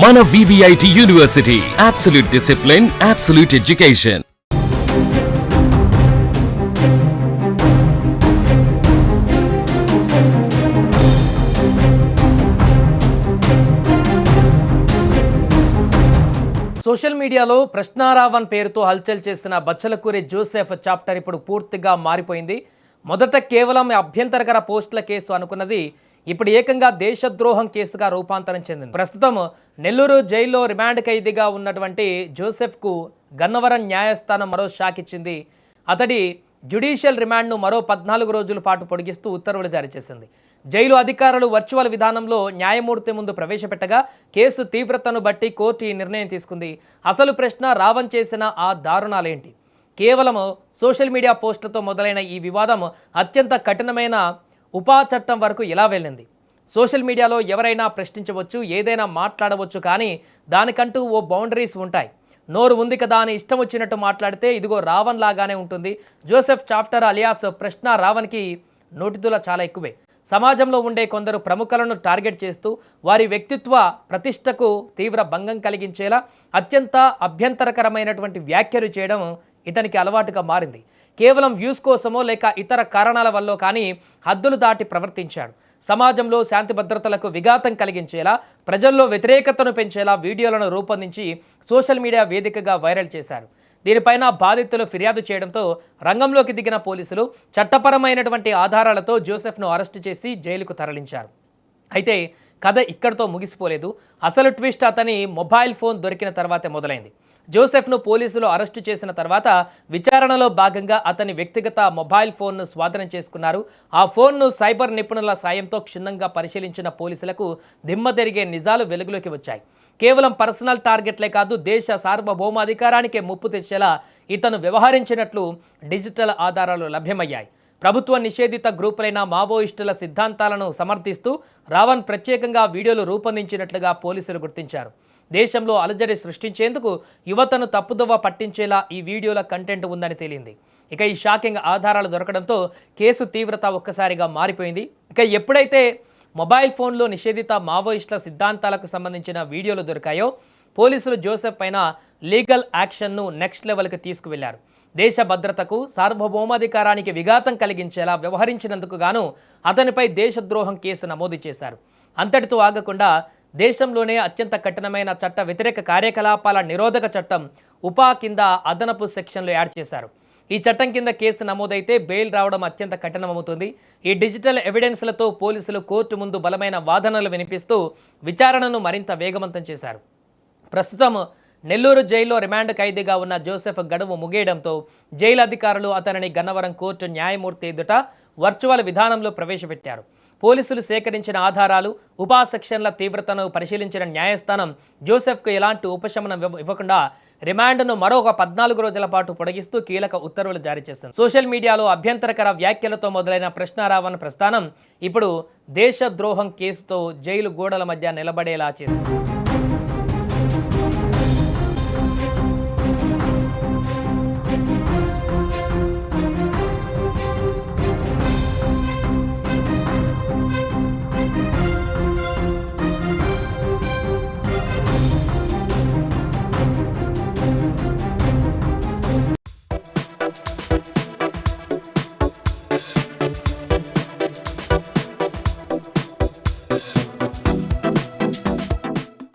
మన VVIT university, absolute discipline, absolute education. Social మీడియాలో ప్రశ్నారావణ్ పేరుతో హల్చల్ చేసిన బచ్చలకూరి జోసెఫ్ చాప్టర్ ఇప్పుడు పూర్తిగా మారిపోయింది. మొదట కేవలం అభ్యంతరకర పోస్టుల కేసు అనుకున్నది ఇప్పుడు ఏకంగా దేశద్రోహం కేసుగా రూపాంతరం చెందింది. ప్రస్తుతం నెల్లూరు జైల్లో రిమాండ్ ఖైదీగా ఉన్నటువంటి జోసెఫ్కు గన్నవరం న్యాయస్థానం మరో షాక్ ఇచ్చింది. అతడి జ్యుడిషియల్ రిమాండ్ను మరో 14 రోజుల పాటు పొడిగిస్తూ ఉత్తర్వులు జారీ చేసింది. జైలు అధికారులు వర్చువల్ విధానంలో న్యాయమూర్తి ముందు ప్రవేశపెట్టగా కేసు తీవ్రతను బట్టి కోర్టు ఈ నిర్ణయం తీసుకుంది. అసలు ప్రశ్న రావణ్ చేసిన ఆ దారుణాలేంటి? కేవలం సోషల్ మీడియా పోస్టులతో మొదలైన ఈ వివాదం అత్యంత కఠినమైన ఉపా చట్టం వరకు ఎలా వెళ్ళింది? సోషల్ మీడియాలో ఎవరైనా ప్రశ్నించవచ్చు, ఏదైనా మాట్లాడవచ్చు, కానీ దానికంటూ ఓ బౌండరీస్ ఉంటాయి. నోరు ఉంది కదా అని ఇష్టం వచ్చినట్టు మాట్లాడితే ఇదిగో రావణ్ లాగానే ఉంటుంది. జోసెఫ్ చాప్టర్ అలియాస్ ప్రశ్న రావణ్కి నోటితుల చాలా ఎక్కువే. సమాజంలో ఉండే కొందరు ప్రముఖులను టార్గెట్ చేస్తూ వారి వ్యక్తిత్వ ప్రతిష్టకు తీవ్ర భంగం కలిగించేలా అత్యంత అభ్యంతరకరమైనటువంటి వ్యాఖ్యలు చేయడం ఇతనికి అలవాటుగా మారింది. కేవలం వ్యూస్ కోసమో లేక ఇతర కారణాల వల్ల కానీ హద్దులు దాటి ప్రవర్తించాడు. సమాజంలో శాంతి భద్రతలకు విఘాతం కలిగించేలా, ప్రజల్లో వ్యతిరేకతను పెంచేలా వీడియోలను రూపొందించి సోషల్ మీడియా వేదికగా వైరల్ చేశారు. దీనిపైన బాధితులు ఫిర్యాదు చేయడంతో రంగంలోకి దిగిన పోలీసులు చట్టపరమైనటువంటి ఆధారాలతో జోసెఫ్ను అరెస్టు చేసి జైలుకు తరలించారు. అయితే కథ ఇక్కడితో ముగిసిపోలేదు. అసలు ట్విస్ట్ అతని మొబైల్ ఫోన్ దొరికిన తర్వాతే మొదలైంది. జోసెఫ్ను పోలీసులు అరెస్టు చేసిన తర్వాత విచారణలో భాగంగా అతని వ్యక్తిగత మొబైల్ ఫోన్ను స్వాధీనం చేసుకున్నారు. ఆ ఫోన్ను సైబర్ నిపుణుల సాయంతో క్షుణ్ణంగా పరిశీలించిన పోలీసులకు దిమ్మ తిరిగే నిజాలు వెలుగులోకి వచ్చాయి. కేవలం పర్సనల్ టార్గెట్లే కాదు, దేశ సార్వభౌమాధికారానికే ముప్పు తెచ్చేలా ఇతను వ్యవహరించినట్లు డిజిటల్ ఆధారాలు లభ్యమయ్యాయి. ప్రభుత్వ నిషేధిత గ్రూపులైన మావోయిస్టుల సిద్ధాంతాలను సమర్థిస్తూ రావణ్ ప్రత్యేకంగా వీడియోలు రూపొందించినట్లుగా పోలీసులు గుర్తించారు. దేశంలో అలజడి సృష్టించేందుకు యువతను తప్పుదోవ పట్టించేలా ఈ వీడియోల కంటెంట్ ఉందని తేలింది. ఇక ఈ షాకింగ్ ఆధారాలు దొరకడంతో కేసు తీవ్రత ఒక్కసారిగా మారిపోయింది. ఇక ఎప్పుడైతే మొబైల్ ఫోన్లో నిషేధిత మావోయిస్టుల సిద్ధాంతాలకు సంబంధించిన వీడియోలు దొరికాయో పోలీసులు జోసెఫ్ పైన లీగల్ యాక్షన్ను నెక్స్ట్ లెవెల్కి తీసుకువెళ్లారు. దేశ భద్రతకు సార్వభౌమాధికారానికి విఘాతం కలిగించేలా వ్యవహరించినందుకు గాను అతనిపై దేశద్రోహం కేసు నమోదు చేశారు. అంతటితో ఆగకుండా దేశంలోనే అత్యంత కఠినమైన చట్ట వ్యతిరేక కార్యకలాపాల నిరోధక చట్టం ఉపా కింద అదనపు సెక్షన్లు యాడ్ చేశారు. ఈ చట్టం కింద కేసు నమోదైతే బెయిల్ రావడం అత్యంత కఠినమవుతుంది. ఈ డిజిటల్ ఎవిడెన్స్లతో పోలీసులు కోర్టు ముందు బలమైన వాదనలు వినిపిస్తూ విచారణను మరింత వేగవంతం చేశారు. ప్రస్తుతం నెల్లూరు జైల్లో రిమాండ్ ఖైదీగా ఉన్న జోసెఫ్ గడువు ముగియడంతో జైలు అధికారులు అతనిని గన్నవరం కోర్టు న్యాయమూర్తి ఎదుట వర్చువల్ విధానంలో ప్రవేశపెట్టారు. పోలీసులు సేకరించిన ఆధారాలు, ఉపా సెక్షన్ల తీవ్రతను పరిశీలించిన న్యాయస్థానం జోసెఫ్కు ఎలాంటి ఉపశమనం ఇవ్వకుండా రిమాండ్ను మరొక 14 రోజుల పాటు పొడిగిస్తూ కీలక ఉత్తర్వులు జారీ చేసింది. సోషల్ మీడియాలో అభ్యంతరకర వ్యాఖ్యలతో మొదలైన ప్రశ్నారావణ్ ప్రస్థానం ఇప్పుడు దేశద్రోహం కేసుతో జైలు గోడల మధ్య నిలబడేలా చేసింది.